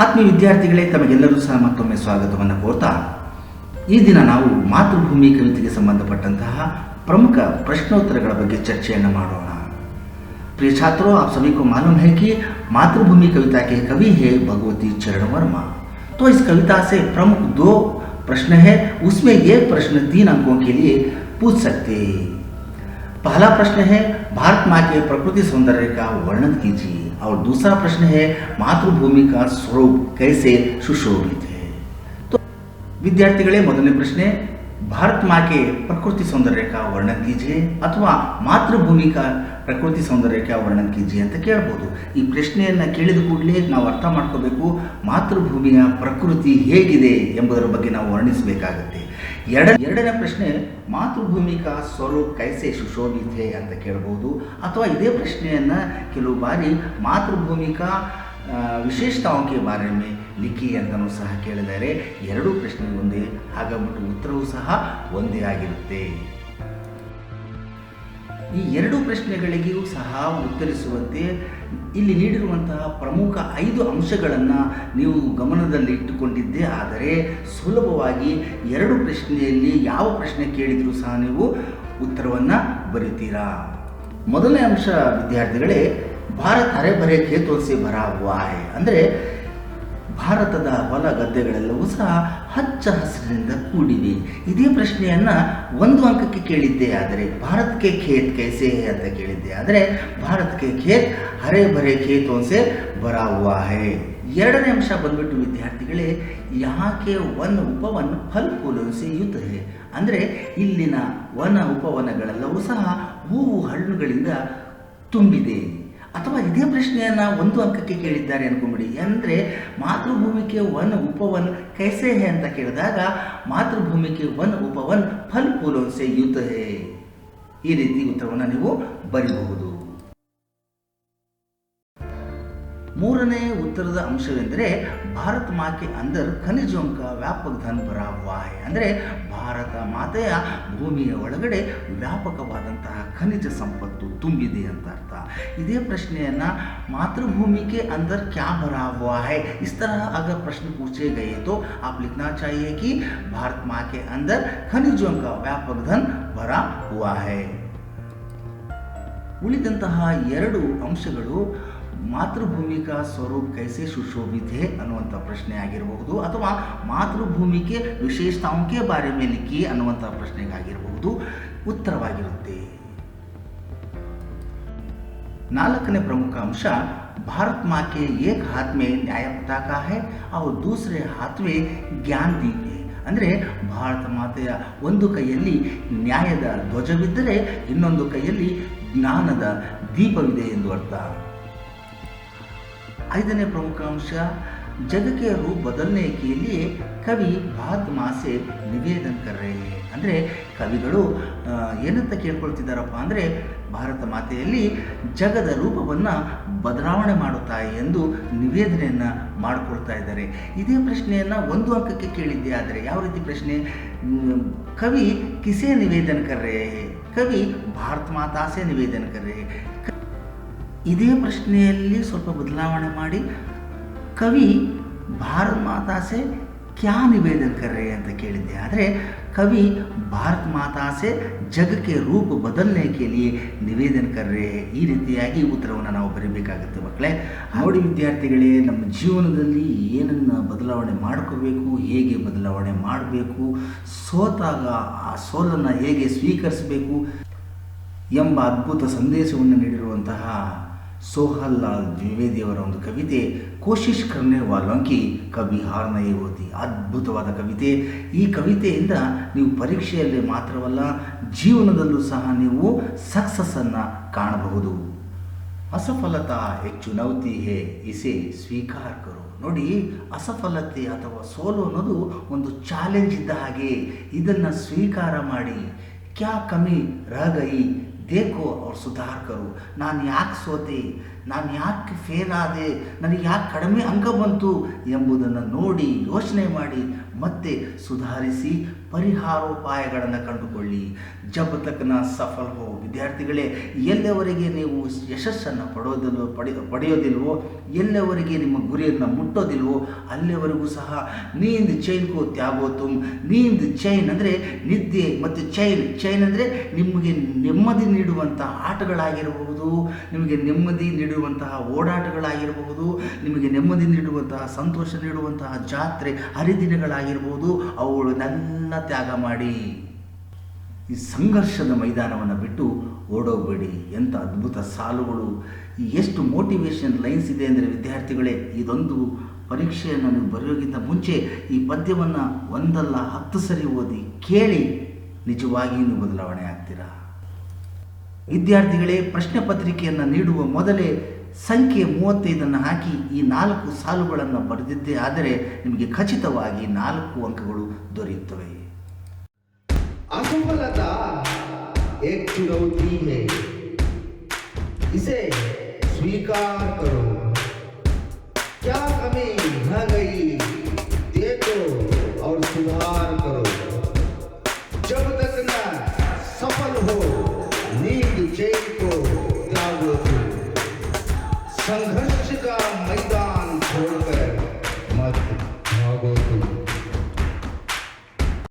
ಆತ್ಮೀಯ ವಿದ್ಯಾರ್ಥಿಗಳೇ, ತಮಗೆಲ್ಲರೂ ಸಹ ಮತ್ತೊಮ್ಮೆ ಸ್ವಾಗತವನ್ನು ಕೋರ್ತಾ ಈ ದಿನ ನಾವು ಮಾತೃಭೂಮಿ ಕವಿತೆಗೆ ಸಂಬಂಧಪಟ್ಟಂತಹ ಪ್ರಮುಖ ಪ್ರಶ್ನೋತ್ತರಗಳ ಬಗ್ಗೆ ಚर्चेಯನ್ನು ಮಾಡೋಣ। प्रिय छात्रों, आप सभी को मालूम है कि मातृभूमि कविता के कवि है भगवती चरण वर्मा। तो इस कविता से प्रमुख दो प्रश्न है, उसमें एक प्रश्न 3 अंकों के लिए पूछ सकते हैं। पहला प्रश्न है भारत माँ के प्रकृति सौंदर्य का वर्णन कीजिए और दूसरा प्रश्न है मातृभूमि का स्वरूप कैसे सुशोभित है। तो विद्यार्थिगळे, ಮೊದಲನೇ ಪ್ರಶ್ನೆ भारत माँ के प्रकृति सौंदर्य का वर्णन कीजिए अथवा मातृभूमि का ಪ್ರಕೃತಿ ಸೌಂದರ್ಯಕ್ಕೆ ವರ್ಣನ ಕೀಜಿಯೆ ಅಂತ ಕೇಳಬಹುದು। ಈ ಪ್ರಶ್ನೆಯನ್ನು ಕೇಳಿದ ಕೂಡಲೇ ನಾವು ಅರ್ಥ ಮಾಡ್ಕೋಬೇಕು ಮಾತೃಭೂಮಿಯ ಪ್ರಕೃತಿ ಹೇಗಿದೆ ಎಂಬುದರ ಬಗ್ಗೆ ನಾವು ವರ್ಣಿಸಬೇಕಾಗುತ್ತೆ। ಎರಡನೇ ಪ್ರಶ್ನೆ ಮಾತೃಭೂಮಿ ಕಾ ಸ್ವರೂಪ ಕೈಸೆ ಸುಶೋಭಿತ ಹೈ ಅಂತ ಕೇಳಬಹುದು, ಅಥವಾ ಇದೇ ಪ್ರಶ್ನೆಯನ್ನು ಕೆಲವು ಬಾರಿ ಮಾತೃಭೂಮಿ ಕಾ ವಿಶೇಷತಾओं के बारे में लिखी ಅಂತಲೂ ಸಹ ಕೇಳಿದರೆ ಎರಡೂ ಪ್ರಶ್ನೆ ಒಂದೇ, ಹಾಗಾಗ್ಬಿಟ್ಟು ಉತ್ತರವೂ ಸಹ ಒಂದೇ ಆಗಿರುತ್ತೆ। ಈ ಎರಡು ಪ್ರಶ್ನೆಗಳಿಗೂ ಸಹ ಉತ್ತರಿಸುವಂತೆ ಇಲ್ಲಿ ನೀಡಿರುವಂತಹ ಪ್ರಮುಖ 5 ಅಂಶಗಳನ್ನು ನೀವು ಗಮನದಲ್ಲಿ ಇಟ್ಟುಕೊಂಡಿದ್ದೇ ಆದರೆ ಸುಲಭವಾಗಿ ಎರಡು ಪ್ರಶ್ನೆಯಲ್ಲಿ ಯಾವ ಪ್ರಶ್ನೆ ಕೇಳಿದರೂ ಸಹ ನೀವು ಉತ್ತರವನ್ನು ಬರೀತೀರಾ। ಮೊದಲನೇ ಅಂಶ ವಿದ್ಯಾರ್ಥಿಗಳೇ, ಭಾರತ ಹರೆ ಭರೆ ಖೇತೋं से भरा हुआ है ಅಂದರೆ ಭಾರತದ ಹೊಲ ಗದ್ದೆಗಳೆಲ್ಲವೂ ಸಹ ಹಚ್ಚ ಹಸಿರಿನಿಂದ ಕೂಡಿವೆ। ಇದೇ ಪ್ರಶ್ನೆಯನ್ನು 1 ಅಂಕಕ್ಕೆ ಕೇಳಿದ್ದೆ ಆದರೆ ಭಾರತಕ್ಕೆ ಖೇತ್ ಕೈಸೆ ಹೈ ಅಂತ ಕೇಳಿದ್ದೆ ಆದರೆ ಭಾರತಕ್ಕೆ ಖೇತ್ ಹರೆ ಭರೆ ಖೇತೋं से भरा हुआ है। ಎರಡನೇ ಅಂಶ ಬಂದ್ಬಿಟ್ಟು ವಿದ್ಯಾರ್ಥಿಗಳೇ, ಯಾಕೆ ವನ ಉಪವನ ಫಲ ಫೂಲೋं से युक्त है ಅಂದರೆ ಇಲ್ಲಿನ ವನ ಉಪವನಗಳೆಲ್ಲವೂ ಸಹ ಹೂವು ಹಣ್ಣುಗಳಿಂದ ತುಂಬಿದೆ। ಅಥವಾ ಇದೇ ಪ್ರಶ್ನೆಯನ್ನು 1 ಅಂಕಕ್ಕೆ ಕೇಳಿದ್ದಾರೆ ಅನ್ಕೊಂಬಿಡಿ, ಅಂದರೆ ಮಾತೃಭೂಮಿಗೆ ವನ ಉಪವನ ಕೈಸೆ ಹೈ ಅಂತ ಕೇಳಿದಾಗ ಮಾತೃಭೂಮಿಗೆ ವನ ಉಪವನ ಫಲ ಫೂಲೋं से युक्त है, ಈ ರೀತಿ ಉತ್ತರವನ್ನು ನೀವು ಬರೆಯಬಹುದು। ಮೂರನೇ ಉತ್ತರದ ಅಂಶವೆಂದರೆ ಭಾರತ ಮಾತೆ ಅಂದರ್ ಖನಿಜೋं का ವ್ಯಾಪಕ ಧನ ಭರಾ ಹುವಾ ಹೈ ಅಂದರೆ ಭಾರತ ಮಾತೆಯ ಭೂಮಿಯ ಒಳಗಡೆ ವ್ಯಾಪಕವಾದಂತಹ ಖನಿಜ ಸಂಪತ್ತು ತುಂಬಿದೆ ಅಂತ ಅರ್ಥ। ಇದೇ ಪ್ರಶ್ನೆಯನ್ನು ಮಾತೃಭೂಮಿಗೆ ಅಂದರ್ ಕ್ಯಾ ಭರಾ ಹುವಾ ಹೈ इस तरह अगर प्रश्न पूछे गए तो आप लिखना चाहिए कि भारत माँ के अंदर खनिजों का व्यापक धन भरा हुआ है। ಉಳಿದಂತಹ 2 ಅಂಶಗಳು ಮಾತೃಭೂಮಿ ಕಾ ಸ್ವರೂಪ ಕೈಸೆ ಸುಶೋಭಿತ ಹೈ ಅನ್ನುವಂಥ ಪ್ರಶ್ನೆ ಆಗಿರಬಹುದು, ಅಥವಾ ಮಾತೃಭೂಮಿಗೆ ವಿಶೇಷತಾओं के बारे में लिखिए ಅನ್ನುವಂಥ ಪ್ರಶ್ನೆಗಾಗಿರಬಹುದು ಉತ್ತರವಾಗಿರುತ್ತೆ। 4ನೇ ಪ್ರಮುಖ ಅಂಶ भारत माँ के एक हाथ में न्याय पताका है और दूसरे हाथ में ज्ञान दीप है ಅಂದರೆ ಭಾರತ ಮಾತೆಯ ಒಂದು ಕೈಯಲ್ಲಿ ನ್ಯಾಯದ ಧ್ವಜವಿದ್ದರೆ ಇನ್ನೊಂದು ಕೈಯಲ್ಲಿ ಜ್ಞಾನದ ದೀಪವಿದೆ ಎಂದು ಅರ್ಥ। 5ನೇ ಪ್ರಮುಖ ಅಂಶ जग के रूप बदलने के लिए कवि भारत माँ से निवेदन कर रहे हैं ಅಂದರೆ ಕವಿಗಳು ಏನಂತ ಕೇಳ್ಕೊಳ್ತಿದ್ದಾರಪ್ಪ ಅಂದರೆ ಭಾರತ ಮಾತೆಯಲ್ಲಿ ಜಗದ ರೂಪವನ್ನು ಬದಲಾವಣೆ ಮಾಡುತ್ತಾರೆ ಎಂದು ನಿವೇದನೆಯನ್ನು ಮಾಡಿಕೊಳ್ತಾ ಇದ್ದಾರೆ। ಇದೇ ಪ್ರಶ್ನೆಯನ್ನು 1 ಅಂಕಕ್ಕೆ ಕೇಳಿದ್ದೆ ಆದರೆ ಯಾವ ರೀತಿ ಪ್ರಶ್ನೆ, ಕವಿ ಕಿಸೆ ನಿವೇದನ कर रहे हैं, ಕವಿ ಭಾರತ ಮಾತಾ से निवेदन कर रहे हैं। ಇದೇ ಪ್ರಶ್ನೆಯಲ್ಲಿ ಸ್ವಲ್ಪ ಬದಲಾವಣೆ ಮಾಡಿ ಕವಿ ಭಾರತ ಮಾತಾ से क्या निवेदन कर रहे हैं ಅಂತ ಕೇಳಿದ್ದೆ ಆದರೆ ಕವಿ ಭಾರತ ಮಾತಾ से जग के रूप बदलने के लिए निवेदन कर रहे हैं, ಈ ರೀತಿಯಾಗಿ ಉತ್ತರವನ್ನು ನಾವು ಬರೀಬೇಕಾಗುತ್ತೆ ಮಕ್ಕಳೇ। ನೋಡಿ ವಿದ್ಯಾರ್ಥಿಗಳೇ, ನಮ್ಮ ಜೀವನದಲ್ಲಿ ಏನನ್ನು ಬದಲಾವಣೆ ಮಾಡ್ಕೋಬೇಕು, ಹೇಗೆ ಬದಲಾವಣೆ ಮಾಡಬೇಕು, ಸೋತಾಗ ಆ ಸೋಲನ್ನು ಹೇಗೆ ಸ್ವೀಕರಿಸಬೇಕು ಎಂಬ ಅದ್ಭುತ ಸಂದೇಶವನ್ನು ನೀಡಿರುವಂತಹ ಸೋಹನ್ ಲಾಲ್ ದ್ವಿವೇದಿಯವರ ಒಂದು ಕವಿತೆ ಕೋಶಿಶ್ ಕರ್ನೆ ವಾಲೋಂ ಕಿ ಕಭಿ ಹಾರ್ ನಹೀ ಹೋತಿ, ಅದ್ಭುತವಾದ ಕವಿತೆ। ಈ ಕವಿತೆಯಿಂದ ನೀವು ಪರೀಕ್ಷೆಯಲ್ಲಿ ಮಾತ್ರವಲ್ಲ ಜೀವನದಲ್ಲೂ ಸಹ ನೀವು ಸಕ್ಸಸ್ಸನ್ನು ಕಾಣಬಹುದು। ಅಸಫಲತಾ एक चुनौती है इसे स्वीकार करो ನೋಡಿ, ಅಸಫಲತೆ ಅಥವಾ ಸೋಲು ಅನ್ನೋದು ಒಂದು ಚಾಲೆಂಜ್ ಇದ್ದ ಹಾಗೆ, ಇದನ್ನು ಸ್ವೀಕಾರ ಮಾಡಿ। ಕ್ಯಾ ಕಮಿ ರಹ ಗಯಿ देखो और सुधार करो, ನಾನು ಯಾಕೆ ಸೋತೆ, ನಾನು ಯಾಕೆ ಫೇಲ್ ಆದೆ, ನನಗೆ ಯಾಕೆ ಕಡಿಮೆ ಅಂಕ ಬಂತು ಎಂಬುದನ್ನು ನೋಡಿ ಯೋಚನೆ ಮಾಡಿ ಮತ್ತೆ ಸುಧಾರಿಸಿ ಪರಿಹಾರೋಪಾಯಗಳನ್ನು ಕಂಡುಕೊಳ್ಳಿ. ಜಬ್ ತಕ್ ನ ಸಫಲ್ ಹೋ. ವಿದ್ಯಾರ್ಥಿಗಳೇ, ಎಲ್ಲವರೆಗೆ ನೀವು ಯಶಸ್ಸನ್ನು ಪಡೆಯೋದಿಲ್ವೋ, ಎಲ್ಲವರೆಗೆ ನಿಮ್ಮ ಗುರಿಯನ್ನು ಮುಟ್ಟೋದಿಲ್ವೋ, ಅಲ್ಲಿವರೆಗೂ ಸಹ ನೀಂದ್ ಚೈನ್ ಕೋ ತ್ಯಾಗೋ ತುಮ್. ನೀಂದ್ ಚೈನ್ ಅಂದರೆ ನಿದ್ದೆ, ಮತ್ತು ಚೈನ್ ಅಂದರೆ ನಿಮಗೆ ನೆಮ್ಮದಿ ನೀಡುವಂತಹ ಆಟಗಳಾಗಿರಬಹುದು, ನಿಮಗೆ ನೆಮ್ಮದಿ ನೀಡುವಂತಹ ಓಡಾಟಗಳಾಗಿರಬಹುದು, ನಿಮಗೆ ನೆಮ್ಮದಿ ನೀಡುವಂತಹ ಸಂತೋಷ ನೀಡುವಂತಹ ಜಾತ್ರೆ ಹರಿದಿನಗಳಾಗಿರ್ಬೋದು, ಅವುಗಳನ್ನೆಲ್ಲ ತ್ಯಾಗ ಮಾಡಿ. ಈ ಸಂಘರ್ಷದ ಮೈದಾನವನ್ನು ಬಿಟ್ಟು ಓಡೋಗಬೇಡಿ. ಎಂಥ ಅದ್ಭುತ ಸಾಲುಗಳು, ಎಷ್ಟು ಮೋಟಿವೇಶನ್ ಲೈನ್ಸ್ ಇದೆ ಅಂದರೆ ವಿದ್ಯಾರ್ಥಿಗಳೇ, ಇದೊಂದು ಪರೀಕ್ಷೆಯನ್ನು ನೀವು ಬರೆಯೋಕ್ಕಿಂತ ಮುಂಚೆ ಈ ಪದ್ಯವನ್ನು ಒಂದಲ್ಲ 10 ಸರಿ ಓದಿ ಕೇಳಿ, ನಿಜವಾಗಿಯೂ ನೀವು ಬದಲಾವಣೆ ಆಗ್ತೀರಾ. ವಿದ್ಯಾರ್ಥಿಗಳೇ, ಪ್ರಶ್ನೆ ಪತ್ರಿಕೆಯನ್ನು ನೀಡುವ ಮೊದಲೇ ಸಂಖ್ಯೆ 35 ಹಾಕಿ ಈ 4 ಸಾಲುಗಳನ್ನು ಬರೆದಿದ್ದೇ ಆದರೆ ನಿಮಗೆ ಖಚಿತವಾಗಿ 4 ಅಂಕಗಳು ದೊರೆಯುತ್ತವೆ. असफलता एक चुनौती है, इसे स्वीकार करो. क्या कमी रह गई देखो और सुधार करो. जब तक न सफल हो नींद चैन को त्यागो तुम. संघर्ष का मैदान छोड़कर